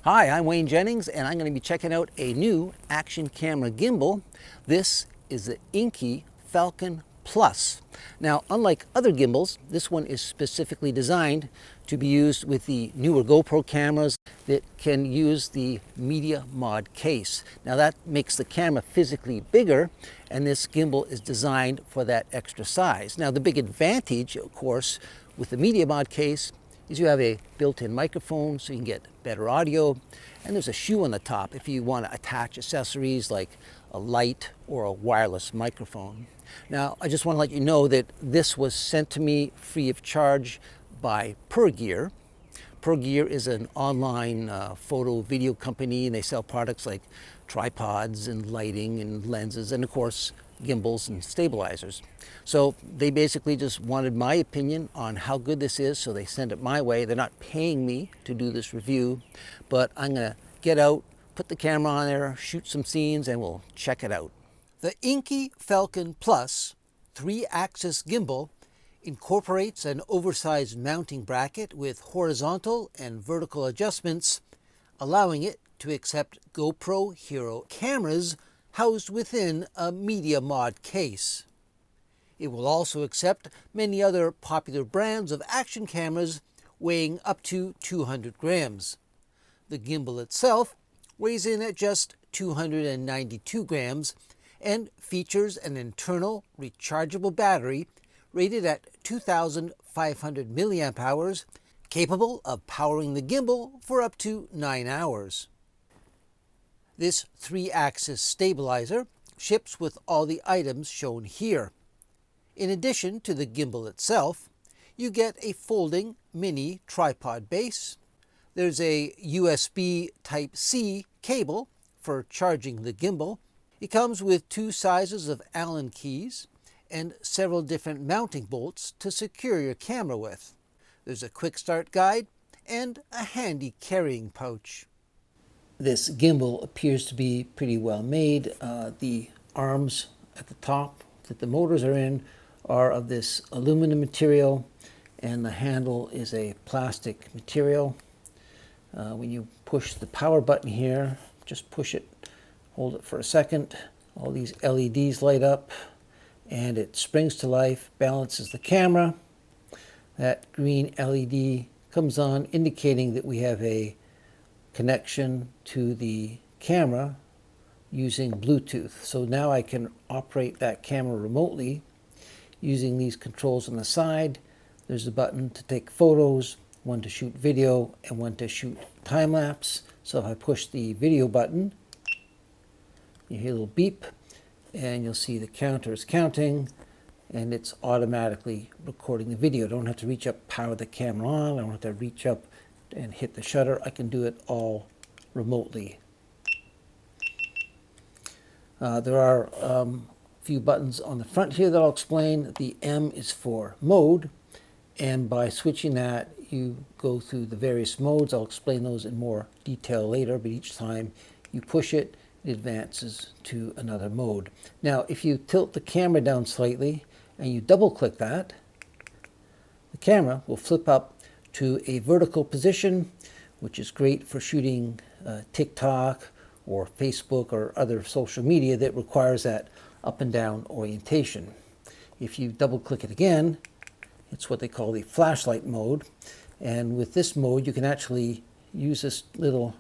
Hi, I'm Wayne Jennings, and I'm going to be checking out a new action camera gimbal. This is the INKEE Falcon Plus. Now, unlike other gimbals, this one is specifically designed to be used with the newer GoPro cameras that can use the media mod case. Now, that makes the camera physically bigger, and this gimbal is designed for that extra size. Now, the big advantage, of course, with the media mod case is you have a built-in microphone so you can get better audio, and there's a shoe on the top if you want to attach accessories like a light or a wireless microphone. Now, I just want to let you know that this was sent to me free of charge by PerGear. PerGear is an online photo video company, and they sell products like tripods and lighting and lenses and, of course, gimbals and stabilizers. So they basically just wanted my opinion on how good this is, so they sent it my way. They're not paying me to do this review, but I'm gonna get out, put the camera on there, shoot some scenes, and we'll check it out. The INKEE Falcon Plus 3-axis gimbal incorporates an oversized mounting bracket with horizontal and vertical adjustments, allowing it to accept GoPro Hero cameras housed within a media mod case. It will also accept many other popular brands of action cameras weighing up to 200 grams. The gimbal itself weighs in at just 292 grams and features an internal rechargeable battery rated at 2,500 milliamp hours, capable of powering the gimbal for up to 9 hours. This 3-axis stabilizer ships with all the items shown here. In addition to the gimbal itself, you get a folding mini tripod base. There's a USB Type-C cable for charging the gimbal. It comes with 2 sizes of Allen keys and several different mounting bolts to secure your camera with. There's a quick start guide and a handy carrying pouch. This gimbal appears to be pretty well made. The arms at the top that the motors are in are of this aluminum material, and the handle is a plastic material. When you push the power button here, just push it, hold it for a second, all these LEDs light up and it springs to life, balances the camera. That green LED comes on, indicating that we have a connection to the camera using Bluetooth. So now I can operate that camera remotely using these controls on the side. There's a button to take photos, one to shoot video, and one to shoot time-lapse. So if I push the video button, you hear a little beep, and you'll see the counter is counting, and it's automatically recording the video. I don't have to reach up, power the camera on. I don't have to reach up and hit the shutter. I can do it all remotely. There are a few buttons on the front here that I'll explain. The M is for mode, and by switching that, you go through the various modes. I'll explain those in more detail later, but each time you push it, it advances to another mode. Now, if you tilt the camera down slightly and you double click that, the camera will flip up to a vertical position, which is great for shooting TikTok or Facebook or other social media that requires that up and down orientation. If you double click it again, it's what they call the flashlight mode. And with this mode, you can actually use this little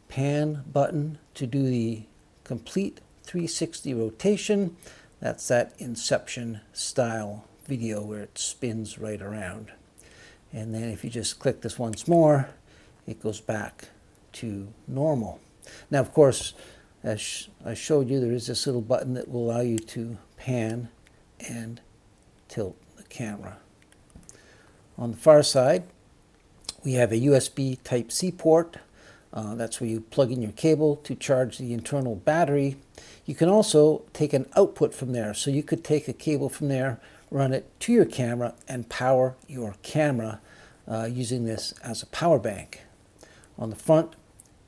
pan button to do the complete 360 rotation. That's that Inception style video where it spins right around. And then if you just click this once more, it goes back to normal. Now, of course, as I showed you, there is this little button that will allow you to pan and tilt the camera. On the far side, we have a USB Type-C port. That's where you plug in your cable to charge the internal battery. You can also take an output from there. So you could take a cable from there, run it to your camera, and power your camera using this as a power bank. On the front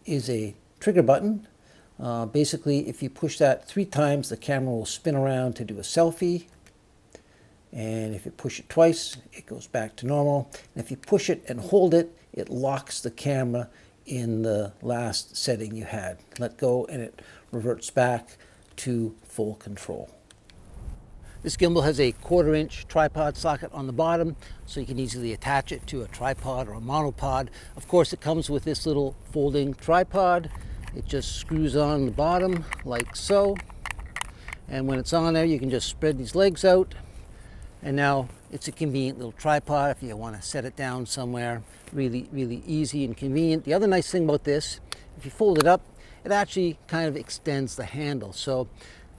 is a trigger button. Basically, if you push that 3 times, the camera will spin around to do a selfie. And if you push it twice, it goes back to normal. And if you push it and hold it, it locks the camera in the last setting you had. Let go and it reverts back to full control. This gimbal has a 1/4-inch tripod socket on the bottom, so you can easily attach it to a tripod or a monopod. Of course, it comes with this little folding tripod. It just screws on the bottom like so. And when it's on there, you can just spread these legs out. And now it's a convenient little tripod if you want to set it down somewhere. Really, really easy and convenient. The other nice thing about this, if you fold it up, it actually kind of extends the handle. So,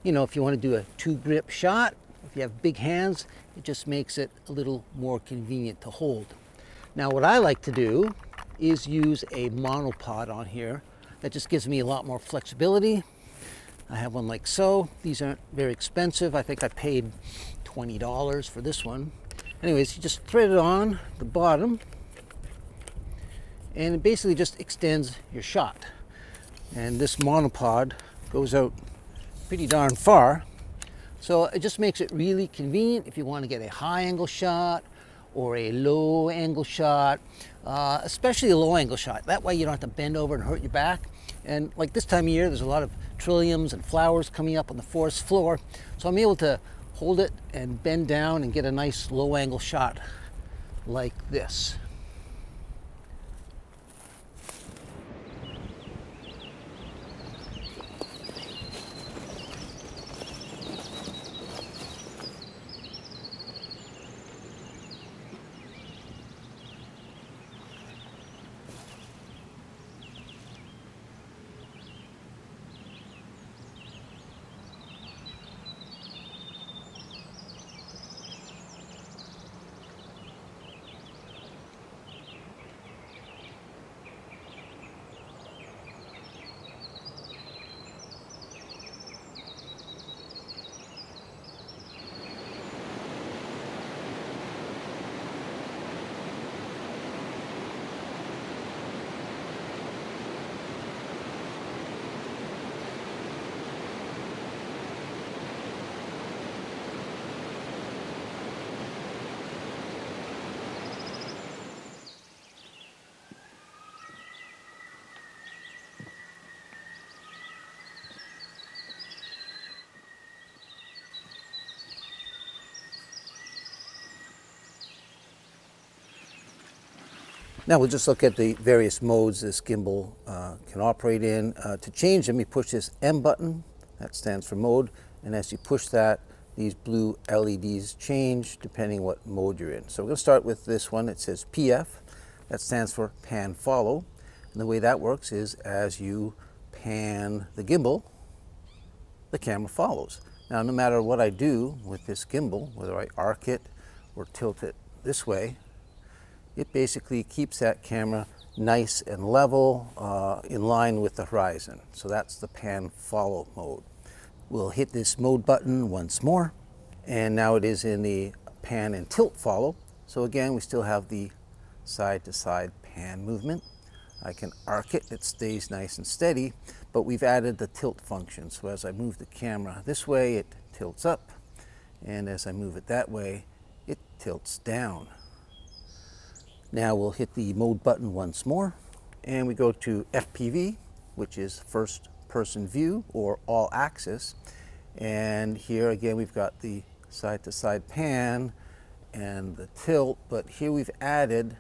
you know, if you want to do a 2-grip shot, if you have big hands, it just makes it a little more convenient to hold. Now, what I like to do is use a monopod on here. That just gives me a lot more flexibility. I have one like so. These aren't very expensive. I think I paid $20 for this one. Anyways, you just thread it on the bottom, and it basically just extends your shot. And this monopod goes out pretty darn far. So it just makes it really convenient if you want to get a high angle shot or a low angle shot, especially a low angle shot. That way you don't have to bend over and hurt your back. And like this time of year, there's a lot of trilliums and flowers coming up on the forest floor. So I'm able to hold it and bend down and get a nice low angle shot like this. Now we'll just look at the various modes this gimbal can operate in. To change them, you push this M button, that stands for mode, and as you push that, these blue LEDs change depending what mode you're in. So we're going to start with this one. It says PF, that stands for pan follow, and the way that works is as you pan the gimbal, the camera follows. Now no matter what I do with this gimbal, whether I arc it or tilt it this way, it basically keeps that camera nice and level in line with the horizon. So that's the pan follow mode. We'll hit this mode button once more, and now it is in the pan and tilt follow. So again, we still have the side to side pan movement. I can arc it, it stays nice and steady, but we've added the tilt function. So as I move the camera this way, it tilts up, and as I move it that way, it tilts down. Now we'll hit the mode button once more, and we go to FPV, which is first person view or all axis. And here again, we've got the side to side pan and the tilt, but here we've added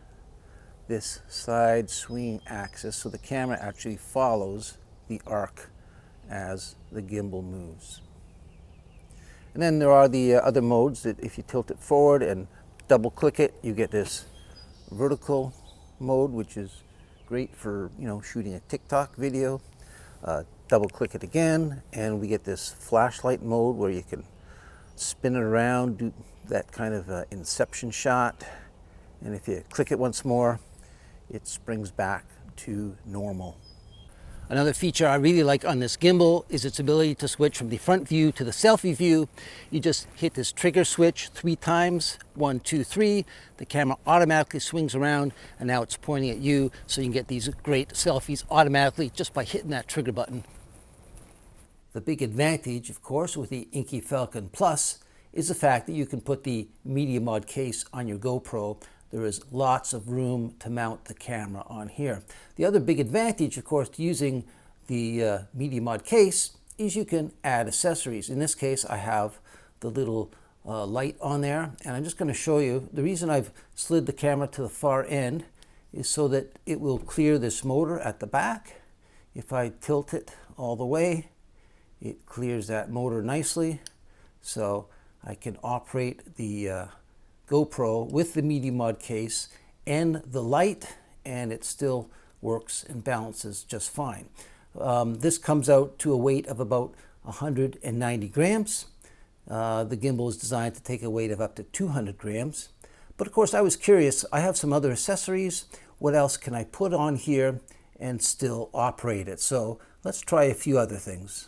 this side swing axis, so the camera actually follows the arc as the gimbal moves. And then there are the other modes that if you tilt it forward and double click it, you get this vertical mode, which is great for, you know, shooting a TikTok video. Double click it again, and we get this flashlight mode where you can spin it around, do that kind of inception shot. And if you click it once more, it springs back to normal. Another feature I really like on this gimbal is its ability to switch from the front view to the selfie view. You just hit this trigger switch 3 times, 1, 2, 3. The camera automatically swings around, and now it's pointing at you, so you can get these great selfies automatically just by hitting that trigger button. The big advantage, of course, with the INKEE Falcon Plus is the fact that you can put the media mod case on your GoPro there is lots of room to mount the camera on here. The other big advantage, of course, to using the Media Mod case is you can add accessories. In this case, I have the little light on there, and I'm just going to show you. The reason I've slid the camera to the far end is so that it will clear this motor at the back. If I tilt it all the way, it clears that motor nicely, so I can operate the GoPro with the Media Mod case and the light, and it still works and balances just fine. This comes out to a weight of about 190 grams. The gimbal is designed to take a weight of up to 200 grams. But of course, I was curious. I have some other accessories. What else can I put on here and still operate it? So let's try a few other things.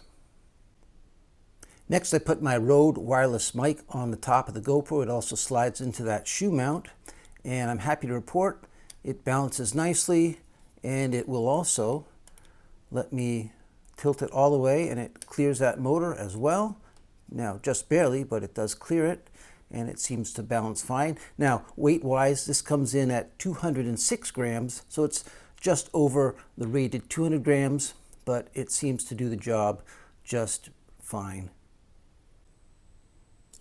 Next, I put my Rode wireless mic on the top of the GoPro. It also slides into that shoe mount, and I'm happy to report it balances nicely, and it will also let me tilt it all the way, and it clears that motor as well. Now, just barely, but it does clear it, and it seems to balance fine. Now, weight-wise, this comes in at 206 grams, so it's just over the rated 200 grams, but it seems to do the job just fine.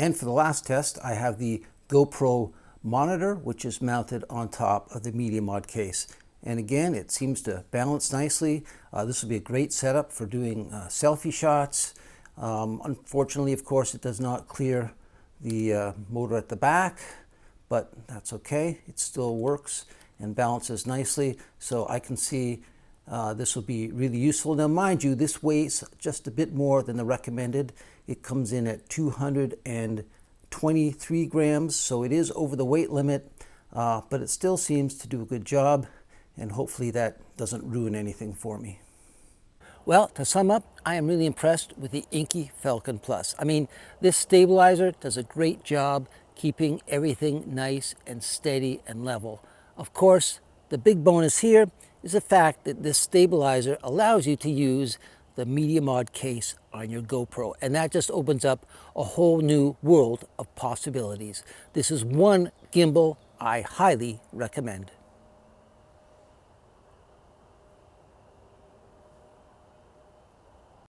And for the last test, I have the GoPro monitor, which is mounted on top of the Media Mod case. And again, it seems to balance nicely. This will be a great setup for doing selfie shots. Unfortunately, of course, it does not clear the motor at the back, but that's okay. It still works and balances nicely. So I can see this will be really useful. Now, mind you, this weighs just a bit more than the recommended. It comes in at 223 grams, so it is over the weight limit, but it still seems to do a good job, and hopefully that doesn't ruin anything for me. Well, to sum up, I am really impressed with the INKEE Falcon Plus. I mean, this stabilizer does a great job keeping everything nice and steady and level. Of course, the big bonus here is the fact that this stabilizer allows you to use the Media Mod case on your GoPro, and that just opens up a whole new world of possibilities. This is one gimbal I highly recommend.